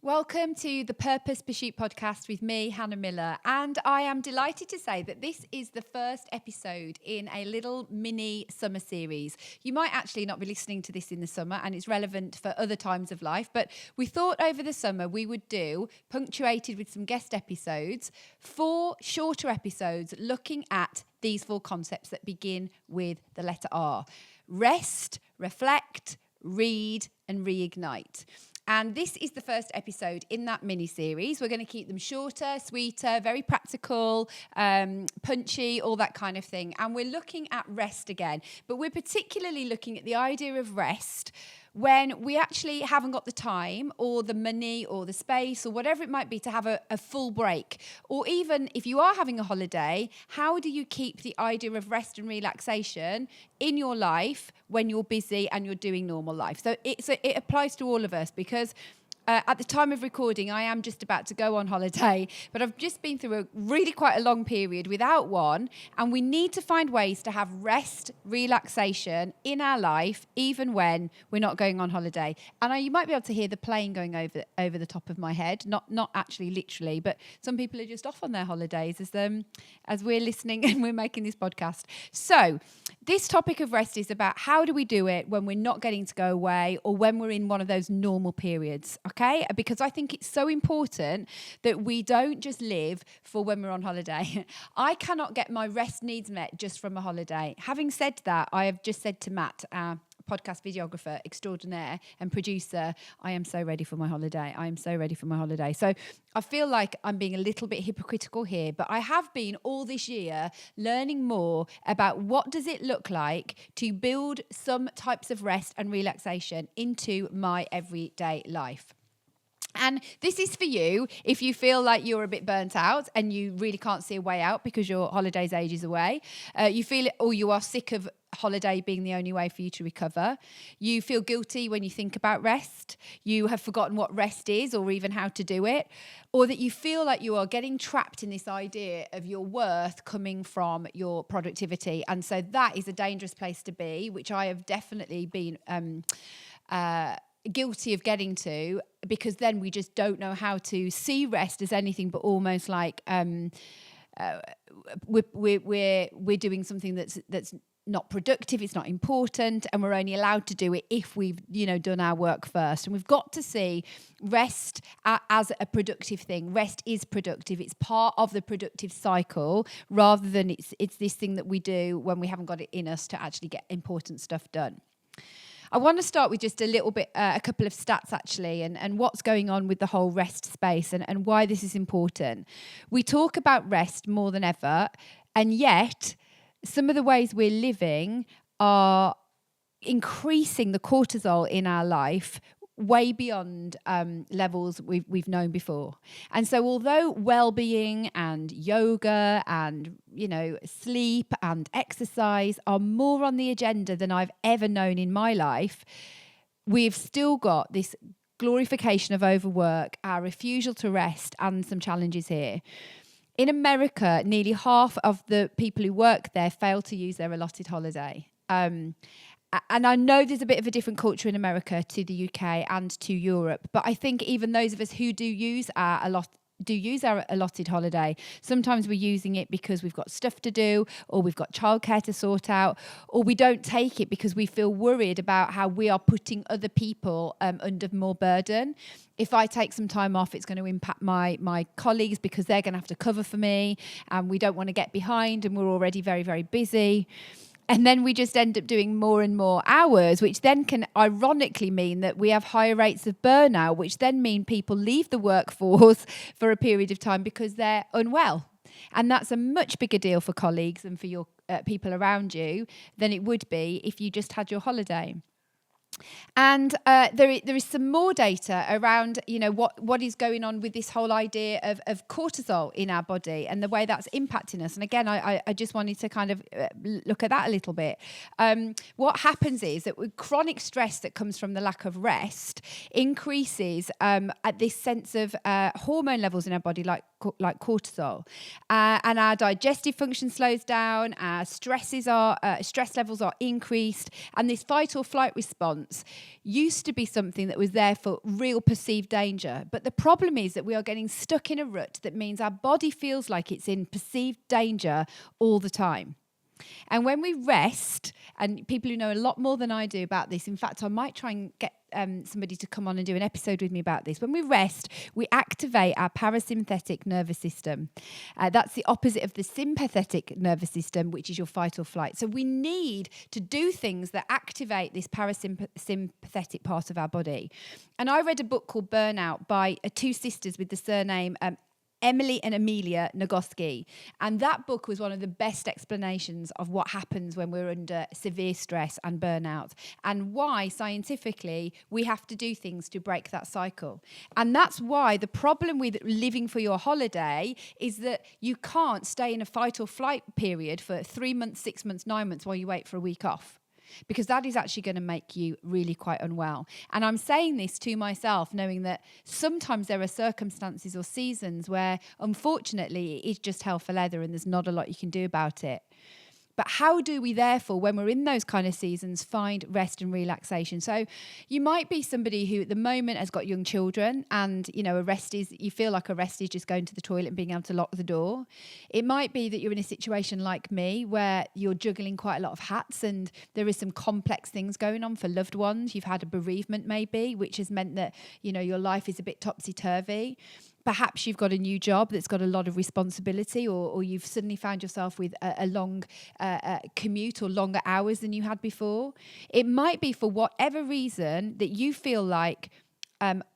Welcome to the Purpose Pursuit podcast with me, Hannah Miller, and I am delighted to say that this is the first episode in a little mini summer series. You might actually not be listening to this in the summer and it's relevant for other times of life, but we thought over the summer we would do, punctuated with some guest episodes, 4 shorter episodes looking at these 4 concepts that begin with the letter R. Rest, reflect, read and reignite. And this is the first episode in that mini-series. We're going to keep them shorter, sweeter, very practical, punchy, all that kind of thing. And we're looking at rest again. But we're particularly looking at the idea of rest when we actually haven't got the time or the money or the space or whatever it might be to have a full break. Or even if you are having a holiday, how do you keep the idea of rest and relaxation in your life when you're busy and you're doing normal life? So it applies to all of us because at the time of recording, I am just about to go on holiday, but I've just been through quite a long period without one, and we need to find ways to have rest, relaxation in our life, even when we're not going on holiday. And you might be able to hear the plane going over the top of my head, not actually literally, but some people are just off on their holidays as we're listening and we're making this podcast. So this topic of rest is about how do we do it when we're not getting to go away or when we're in one of those normal periods. Okay, because I think it's so important that we don't just live for when we're on holiday. I cannot get my rest needs met just from a holiday. Having said that, I have just said to Matt, our podcast videographer extraordinaire and producer, I am so ready for my holiday. I am so ready for my holiday. So I feel like I'm being a little bit hypocritical here, but I have been all this year learning more about what does it look like to build some types of rest and relaxation into my everyday life. And this is for you if you feel like you're a bit burnt out and you really can't see a way out because your holiday's ages away. You feel it, or you are sick of holiday being the only way for you to recover. You feel guilty when you think about rest. You have forgotten what rest is or even how to do it. Or that you feel like you are getting trapped in this idea of your worth coming from your productivity. And so that is a dangerous place to be, which I have definitely been guilty of getting to, because then we just don't know how to see rest as anything but almost like we're doing something that's not productive, it's not important, and we're only allowed to do it if we've done our work first. And we've got to see rest as a productive thing. Rest is productive. It's part of the productive cycle rather than it's this thing that we do when we haven't got it in us to actually get important stuff done. I want to start with just a little bit, a couple of stats actually, and what's going on with the whole rest space and why this is important. We talk about rest more than ever, and yet some of the ways we're living are increasing the cortisol in our life way beyond levels we've known before. And so although well-being and yoga and sleep and exercise are more on the agenda than I've ever known in my life, we've still got this glorification of overwork, our refusal to rest, and some challenges here. In America, nearly half of the people who work there fail to use their allotted holiday. And I know there's a bit of a different culture in America to the UK and to Europe, but I think even those of us who do use our allotted holiday, sometimes we're using it because we've got stuff to do, or we've got childcare to sort out, or we don't take it because we feel worried about how we are putting other people under more burden. If I take some time off, it's going to impact my colleagues because they're going to have to cover for me, and we don't want to get behind, and we're already very, very busy. And then we just end up doing more and more hours, which then can ironically mean that we have higher rates of burnout, which then mean people leave the workforce for a period of time because they're unwell. And that's a much bigger deal for colleagues and for your people around you than it would be if you just had your holiday. And there is some more data around, what is going on with this whole idea of cortisol in our body and the way that's impacting us. And again, I just wanted to kind of look at that a little bit. What happens is that with chronic stress that comes from the lack of rest increases at this sense of hormone levels in our body, like cortisol, and our digestive function slows down. Our stress levels are increased, and this fight or flight response response used to be something that was there for real perceived danger. But the problem is that we are getting stuck in a rut that means our body feels like it's in perceived danger all the time. And when we rest, and people who know a lot more than I do about this, in fact, I might try and get somebody to come on and do an episode with me about this. When we rest, we activate our parasympathetic nervous system. That's the opposite of the sympathetic nervous system, which is your fight or flight. So we need to do things that activate this parasympathetic part of our body. And I read a book called Burnout by two sisters with the surname Emily and Amelia Nagoski. And that book was one of the best explanations of what happens when we're under severe stress and burnout, and why scientifically we have to do things to break that cycle. And that's why the problem with living for your holiday is that you can't stay in a fight or flight period for 3 months, 6 months, 9 months while you wait for a week off. Because that is actually going to make you really quite unwell. And I'm saying this to myself, knowing that sometimes there are circumstances or seasons where, unfortunately, it is just hell for leather and there's not a lot you can do about it. But how do we, therefore, when we're in those kind of seasons, find rest and relaxation? So you might be somebody who at the moment has got young children and, you know, you feel like a rest is just going to the toilet and being able to lock the door. It might be that you're in a situation like me where you're juggling quite a lot of hats and there is some complex things going on for loved ones. You've had a bereavement maybe, which has meant that, you know, your life is a bit topsy-turvy. Perhaps you've got a new job that's got a lot of responsibility, or you've suddenly found yourself with a long commute or longer hours than you had before. It might be for whatever reason that you feel like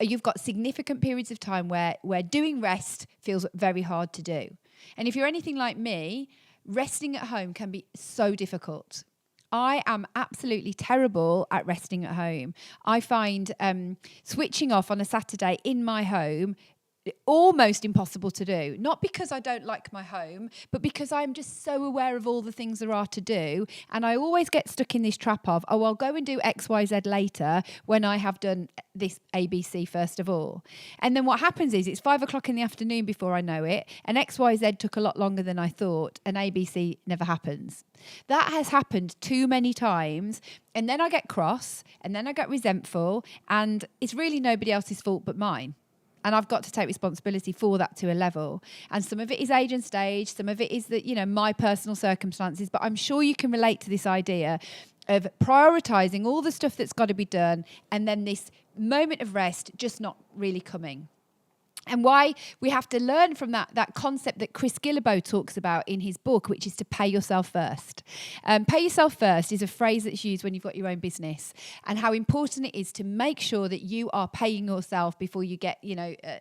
you've got significant periods of time where doing rest feels very hard to do. And if you're anything like me, resting at home can be so difficult. I am absolutely terrible at resting at home. I find switching off on a Saturday in my home almost impossible to do. Not because I don't like my home, but because I'm just so aware of all the things there are to do. And I always get stuck in this trap of, I'll go and do X, Y, Z later when I have done this ABC first of all. And then what happens is it's 5 o'clock in the afternoon before I know it. And X, Y, Z took a lot longer than I thought. And ABC never happens. That has happened too many times. And then I get cross and then I get resentful. And it's really nobody else's fault but mine. And I've got to take responsibility for that to a level. And some of it is age and stage. Some of it is that, you know, my personal circumstances. But I'm sure you can relate to this idea of prioritizing all the stuff that's got to be done and then this moment of rest just not really coming. And why we have to learn from that concept that Chris Guillebeau talks about in his book, which is to pay yourself first. Pay yourself first is a phrase that's used when you've got your own business, and how important it is to make sure that you are paying yourself before you get,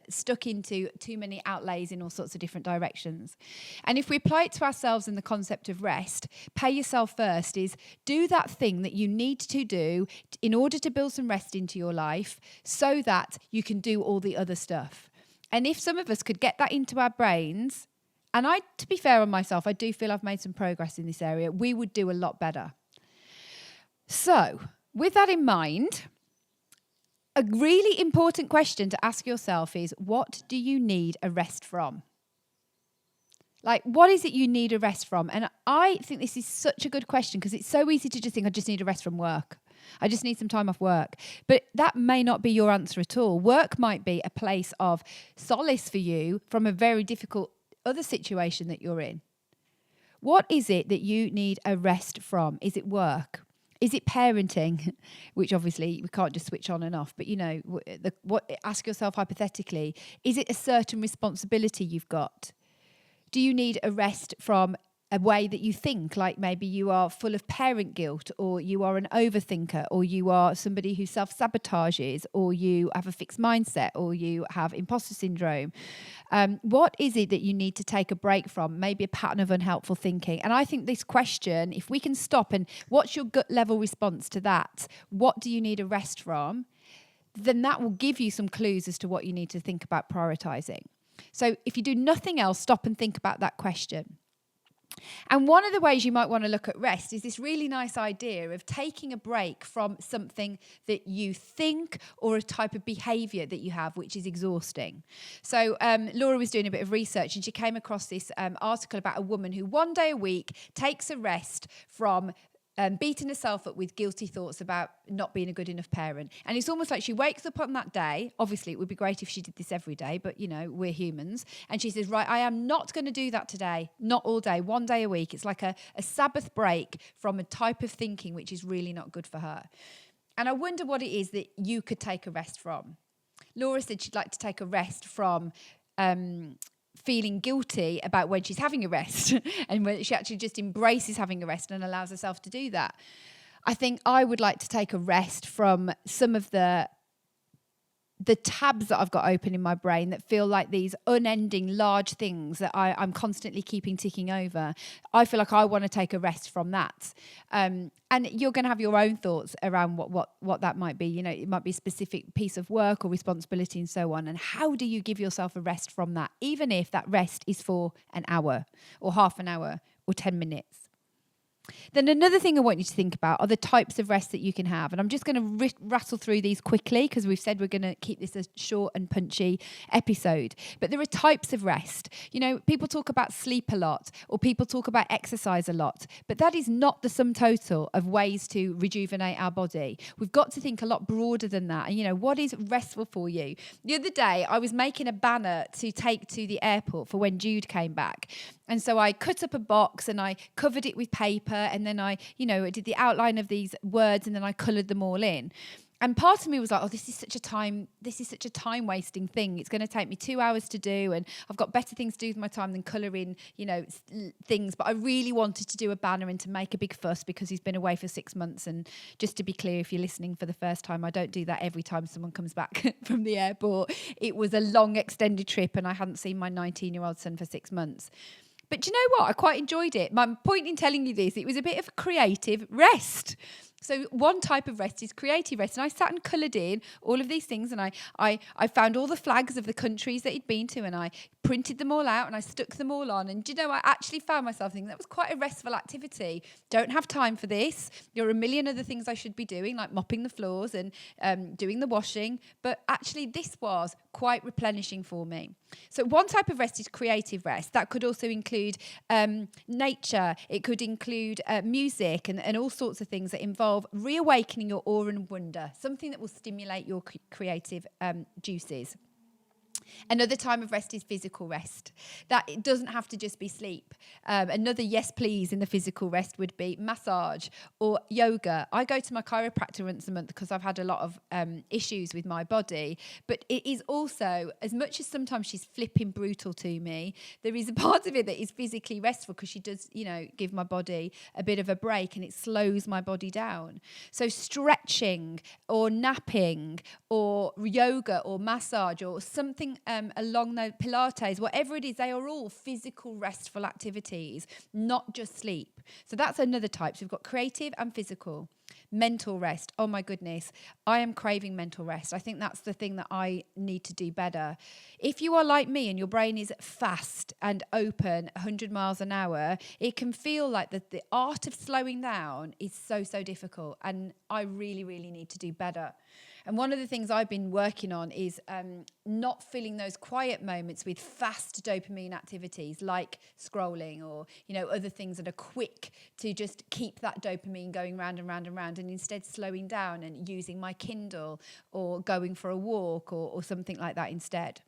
stuck into too many outlays in all sorts of different directions. And if we apply it to ourselves in the concept of rest, pay yourself first is do that thing that you need to do in order to build some rest into your life so that you can do all the other stuff. And if some of us could get that into our brains, and to be fair on myself, I do feel I've made some progress in this area, we would do a lot better. So, with that in mind, a really important question to ask yourself is, what do you need a rest from? Like, what is it you need a rest from? And I think this is such a good question because it's so easy to just think, I just need a rest from work. I just need some time off work. But that may not be your answer at all. Work might be a place of solace for you from a very difficult other situation that you're in. What is it that you need a rest from? Is it work? Is it parenting? Which obviously we can't just switch on and off. But, ask yourself hypothetically, is it a certain responsibility you've got? Do you need a rest from a way that you think, like maybe you are full of parent guilt, or you are an overthinker, or you are somebody who self-sabotages, or you have a fixed mindset, or you have imposter syndrome? What is it that you need to take a break from? Maybe a pattern of unhelpful thinking. And I think this question, if we can stop and what's your gut level response to that? What do you need a rest from? Then that will give you some clues as to what you need to think about prioritizing. So if you do nothing else, stop and think about that question. And one of the ways you might want to look at rest is this really nice idea of taking a break from something that you think or a type of behaviour that you have, which is exhausting. So Laura was doing a bit of research and she came across this article about a woman who one day a week takes a rest from beating herself up with guilty thoughts about not being a good enough parent. And it's almost like she wakes up on that day. Obviously, it would be great if she did this every day, but, we're humans. And she says, right, I am not going to do that today. Not all day, one day a week. It's like a Sabbath break from a type of thinking which is really not good for her. And I wonder what it is that you could take a rest from. Laura said she'd like to take a rest from feeling guilty about when she's having a rest and when she actually just embraces having a rest and allows herself to do that. I think I would like to take a rest from some of the tabs that I've got open in my brain that feel like these unending large things that I'm constantly keeping ticking over. I feel like I want to take a rest from that. And you're going to have your own thoughts around what that might be. It might be a specific piece of work or responsibility and so on. And how do you give yourself a rest from that, even if that rest is for an hour or half an hour or 10 minutes? Then another thing I want you to think about are the types of rest that you can have. And I'm just going to rattle through these quickly because we've said we're going to keep this a short and punchy episode. But there are types of rest. People talk about sleep a lot or people talk about exercise a lot. But that is not the sum total of ways to rejuvenate our body. We've got to think a lot broader than that. And, what is restful for you? The other day, I was making a banner to take to the airport for when Jude came back. And so I cut up a box and I covered it with paper and then I did the outline of these words and then I coloured them all in. And part of me was like, oh, this is such a time wasting thing. It's going to take me 2 hours to do and I've got better things to do with my time than colouring, things. But I really wanted to do a banner and to make a big fuss because he's been away for 6 months. And just to be clear, if you're listening for the first time, I don't do that every time someone comes back from the airport. It was a long extended trip and I hadn't seen my 19-year-old son for 6 months. But do you know what? I quite enjoyed it. My point in telling you this, it was a bit of creative rest. So one type of rest is creative rest. And I sat and coloured in all of these things and I found all the flags of the countries that he'd been to and I printed them all out and I stuck them all on. And I actually found myself thinking that was quite a restful activity. Don't have time for this. There are a million other things I should be doing, like mopping the floors and doing the washing. But actually this was quite replenishing for me. So one type of rest is creative rest. That could also include nature. It could include music and all sorts of things that involve reawakening your awe and wonder, something that will stimulate your creative juices. Another time of rest is physical rest. That it doesn't have to just be sleep. Another yes please in the physical rest would be massage or yoga. I go to my chiropractor once a month because I've had a lot of issues with my body. But it is also, as much as sometimes she's flipping brutal to me, there is a part of it that is physically restful because she does, give my body a bit of a break and it slows my body down. So stretching or napping or yoga or massage or something along those Pilates, whatever it is, they are all physical restful activities, not just sleep. So that's another type. So we've got creative and physical. Mental rest. Oh my goodness. I am craving mental rest. I think that's the thing that I need to do better. If you are like me and your brain is fast and open 100 miles an hour, it can feel like the art of slowing down is so difficult. And I really, really need to do better. And one of the things I've been working on is not filling those quiet moments with fast dopamine activities like scrolling or, other things that are quick to just keep that dopamine going round and round and round, and instead slowing down and using my Kindle or going for a walk or something like that instead.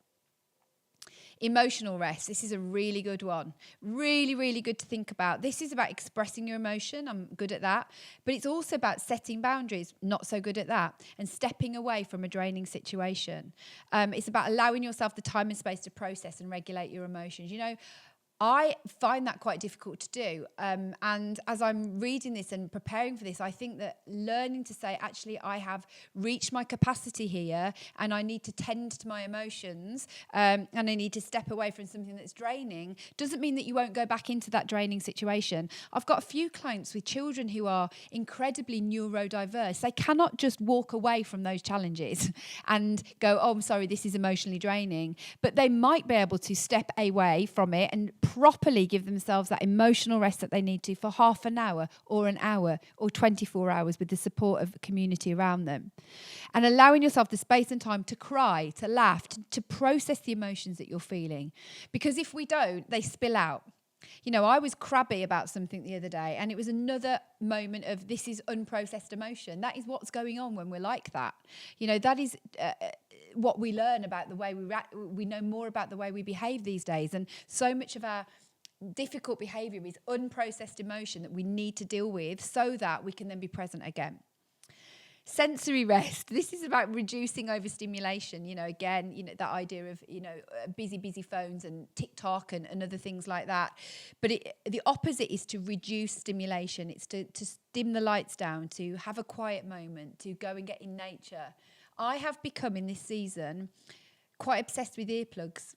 Emotional rest. This is a really good one. Really, really good to think about. This is about expressing your emotion. I'm good at that. But it's also about setting boundaries. Not so good at that. And stepping away from a draining situation. It's about allowing yourself the time and space to process and regulate your emotions. I find that quite difficult to do. And as I'm reading this and preparing for this, I think that learning to say, actually, I have reached my capacity here and I need to tend to my emotions and I need to step away from something that's draining doesn't mean that you won't go back into that draining situation. I've got a few clients with children who are incredibly neurodiverse. They cannot just walk away from those challenges and go, oh, I'm sorry, this is emotionally draining. But they might be able to step away from it and properly give themselves that emotional rest that they need to for half an hour or 24 hours with the support of the community around them. And allowing yourself the space and time to cry, to laugh, to process the emotions that you're feeling. Because if we don't, they spill out. I was crabby about something the other day, and it was another moment of this is unprocessed emotion. That is what's going on when we're like that. That is what we learn about the way we react. We know more about the way we behave these days. And so much of our difficult behavior is unprocessed emotion that we need to deal with so that we can then be present again. Sensory rest. This is about reducing overstimulation. That idea of, busy phones and TikTok and other things like that. But the opposite is to reduce stimulation. It's to dim the lights down, to have a quiet moment, to go and get in nature. I have become in this season quite obsessed with earplugs.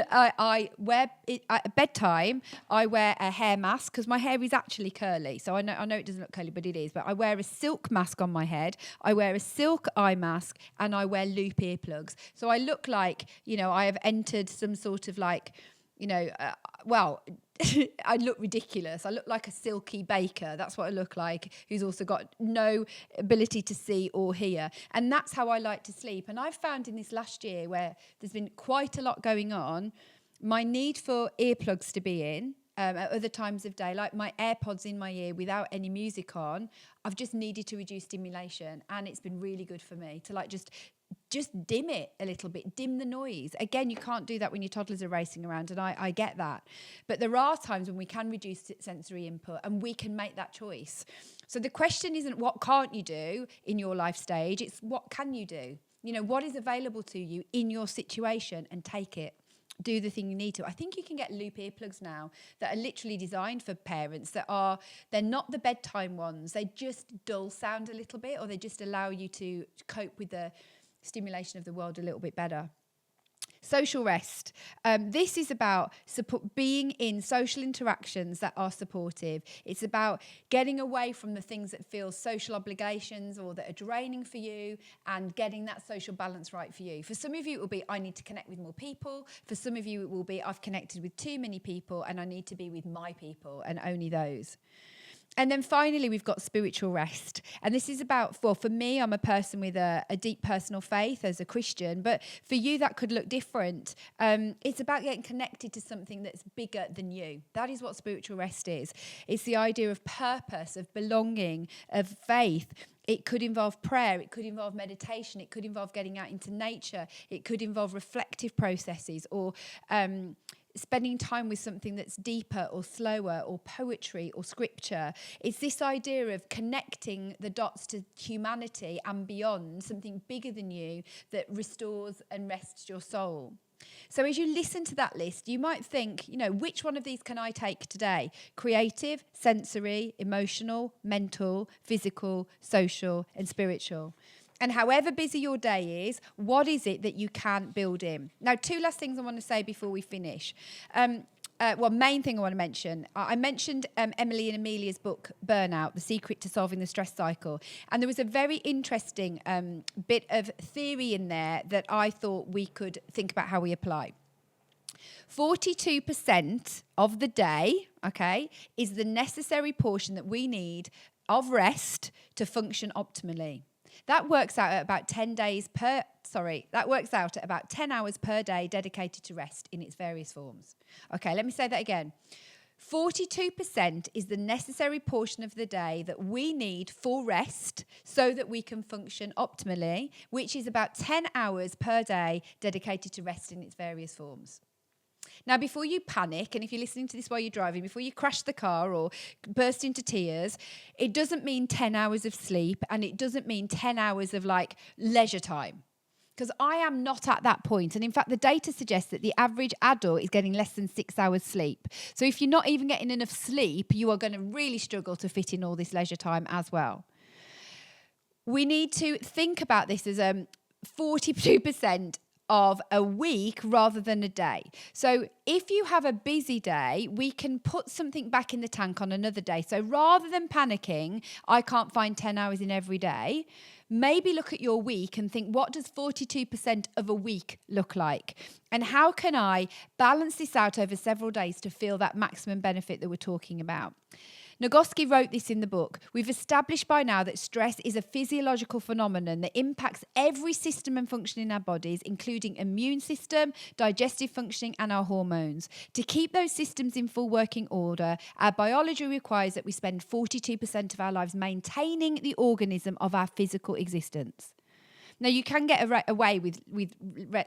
I wear at bedtime. I wear a hair mask because my hair is actually curly. So I know it doesn't look curly, but it is. But I wear a silk mask on my head. I wear a silk eye mask, and I wear loop earplugs. So I look like I have entered some sort of I look ridiculous. I look like a silky baker. That's what I look like, who's also got no ability to see or hear. And that's how I like to sleep. And I've found in this last year where there's been quite a lot going on, my need for earplugs to be in at other times of day, like my AirPods in my ear without any music on, I've just needed to reduce stimulation. And it's been really good for me to just dim it a little bit, dim the noise. Again, you can't do that when your toddlers are racing around, and I get that. But there are times when we can reduce sensory input, and we can make that choice. So the question isn't what can't you do in your life stage, it's what can you do? What is available to you in your situation, and take it. Do the thing you need to. I think you can get loop earplugs now that are literally designed for parents they're not the bedtime ones. They just dull sound a little bit, or they just allow you to cope with the stimulation of the world a little bit better. Social rest. This is about being in social interactions that are supportive. It's about getting away from the things that feel social obligations or that are draining for you, and getting that social balance right for you. For some of you, it will be, I need to connect with more people. For some of you, it will be, I've connected with too many people and I need to be with my people and only those. And then finally, we've got spiritual rest. And this is about, for me, I'm a person with a deep personal faith as a Christian, but for you, that could look different. It's about getting connected to something that's bigger than you. That is what spiritual rest is. It's the idea of purpose, of belonging, of faith. It could involve prayer. It could involve meditation. It could involve getting out into nature. It could involve reflective processes, or spending time with something that's deeper or slower, or poetry or scripture. It's this idea of connecting the dots to humanity and beyond, something bigger than you that restores and rests your soul. So as you listen to that list, you might think, which one of these can I take today? Creative, sensory, emotional, mental, physical, social, and spiritual. And however busy your day is, what is it that you can build in? Now, two last things I want to say before we finish. Main thing I want to mention. I mentioned Emily and Amelia's book, Burnout, The Secret to Solving the Stress Cycle. And there was a very interesting bit of theory in there that I thought we could think about how we apply. 42% of the day, is the necessary portion that we need of rest to function optimally. That works out at about 10 hours per day dedicated to rest in its various forms. Okay, let me say that again. 42% is the necessary portion of the day that we need for rest so that we can function optimally, which is about 10 hours per day dedicated to rest in its various forms. Now, before you panic, and if you're listening to this while you're driving, before you crash the car or burst into tears, it doesn't mean 10 hours of sleep, and it doesn't mean 10 hours of leisure time. Because I am not at that point. And in fact, the data suggests that the average adult is getting less than 6 hours sleep. So if you're not even getting enough sleep, you are going to really struggle to fit in all this leisure time as well. We need to think about this as 42% of a week rather than a day. So if you have a busy day, we can put something back in the tank on another day. So rather than panicking, I can't find 10 hours in every day, maybe look at your week and think, what does 42% of a week look like? And how can I balance this out over several days to feel that maximum benefit that we're talking about? Nagoski wrote this in the book. We've established by now that stress is a physiological phenomenon that impacts every system and function in our bodies, including immune system, digestive functioning, and our hormones. To keep those systems in full working order, our biology requires that we spend 42% of our lives maintaining the organism of our physical existence. Now, you can get away with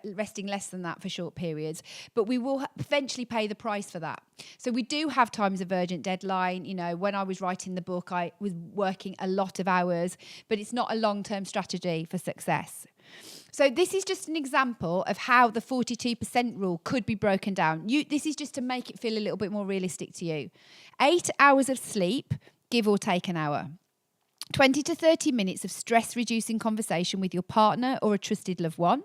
resting less than that for short periods, but we will eventually pay the price for that. So we do have times of urgent deadline. You know, when I was writing the book, I was working a lot of hours, but it's not a long-term strategy for success. So this is just an example of how the 42% rule could be broken down. This is just to make it feel a little bit more realistic to you. 8 hours of sleep, give or take an hour. 20 to 30 minutes of stress-reducing conversation with your partner or a trusted loved one.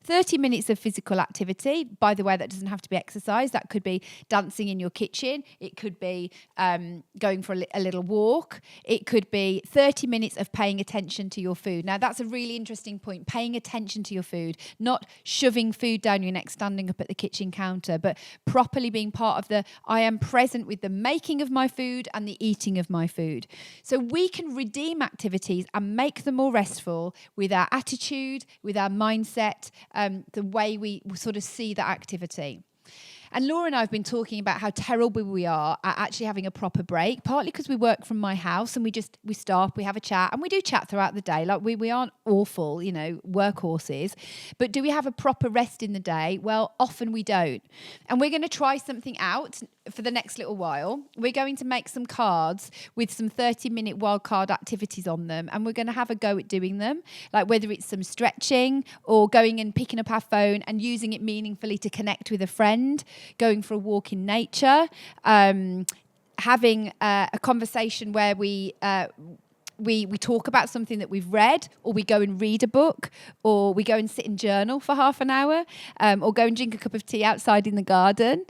30 minutes of physical activity. By the way, that doesn't have to be exercise. That could be dancing in your kitchen. It could be going for a little walk. It could be 30 minutes of paying attention to your food. Now, that's a really interesting point, paying attention to your food, not shoving food down your neck, standing up at the kitchen counter, but properly being part of I am present with the making of my food and the eating of my food. So we can redeem activities and make them more restful with our attitude, with our mindset, the way we sort of see that activity. And Laura and I have been talking about how terrible we are at actually having a proper break, partly because we work from my house and we stop, we have a chat, and we do chat throughout the day. Like we aren't awful, you know, workhorses. But do we have a proper rest in the day? Well, often we don't. And we're going to try something out for the next little while. We're going to make some cards with some 30-minute wildcard activities on them, and we're going to have a go at doing them, like whether it's some stretching or going and picking up our phone and using it meaningfully to connect with a friend, going for a walk in nature, having a conversation where we talk about something that we've read, or we go and read a book, or we go and sit and journal for half an hour, or go and drink a cup of tea outside in the garden,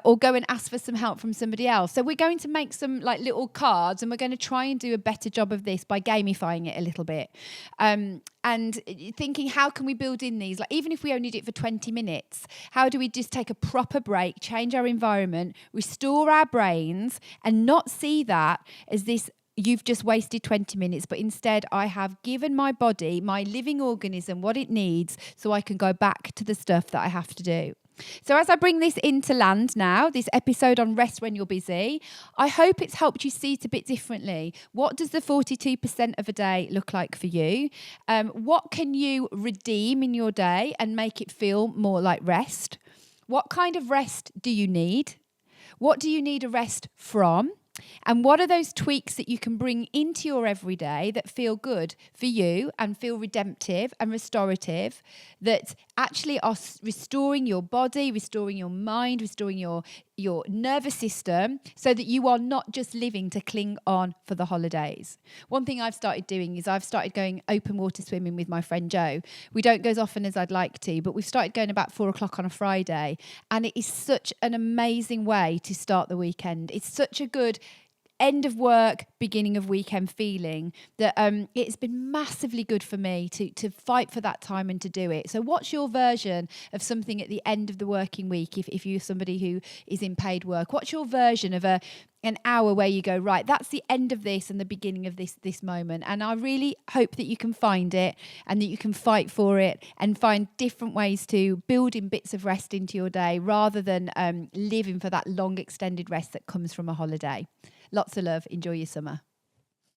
or go and ask for some help from somebody else. So we're going to make some like little cards, and we're going to try and do a better job of this by gamifying it a little bit. And thinking, how can we build in these? Like, even if we only do it for 20 minutes, how do we just take a proper break, change our environment, restore our brains, and not see that as this, you've just wasted 20 minutes, but instead I have given my body, my living organism, what it needs so I can go back to the stuff that I have to do. So as I bring this into land now, this episode on rest when you're busy, I hope it's helped you see it a bit differently. What does the 42% of a day look like for you? What can you redeem in your day and make it feel more like rest? What kind of rest do you need? What do you need a rest from? And what are those tweaks that you can bring into your everyday that feel good for you and feel redemptive and restorative, that actually are restoring your body, restoring your mind, restoring your nervous system, so that you are not just living to cling on for the holidays. One thing I've started doing is I've started going open water swimming with my friend Jo. We don't go as often as I'd like to, but we've started going about 4:00 on a Friday, and it is such an amazing way to start the weekend. It's such a good end of work, beginning of weekend feeling that it's been massively good for me to fight for that time and to do it. So what's your version of something at the end of the working week if you're somebody who is in paid work? What's your version of an hour where you go, right, that's the end of this and the beginning of this moment? And I really hope that you can find it and that you can fight for it and find different ways to build in bits of rest into your day rather than living for that long extended rest that comes from a holiday. Lots of love. Enjoy your summer.